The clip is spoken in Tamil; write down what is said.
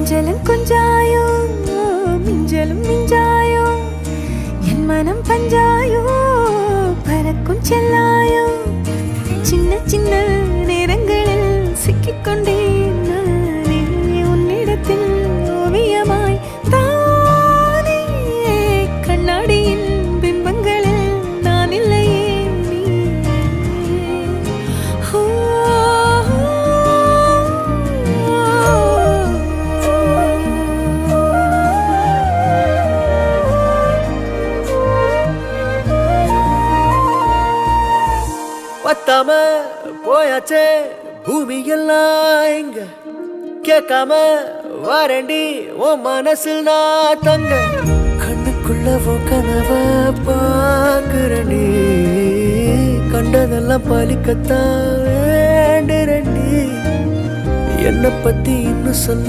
கொஞ்சலும் கொஞ்சாயோ மிஞ்சலும் மிஞ்சாயோ என் மனம் பஞ்சாயோ பறக்கும் செல்லாயோ சின்ன சின்ன நேரங்களில் சிக்கிக்கொண்டேன் நானே உன்னிடத்தில் ஓவியமாய் தானே கண்ணாடியின் பிம்பங்களில் நான் இல்லையே நீ பத்தாம போயாச்சே பூமி எல்லாம் இங்க கேட்காம வாரண்டி உன் மனசில் நான் தங்க கண்ணுக்குள்ள கனவ பாக்குறண்டி கண்டதெல்லாம் பலிக்கத்தான் வேண்டுறண்டி என்னை பத்தி இன்னும் சொல்ல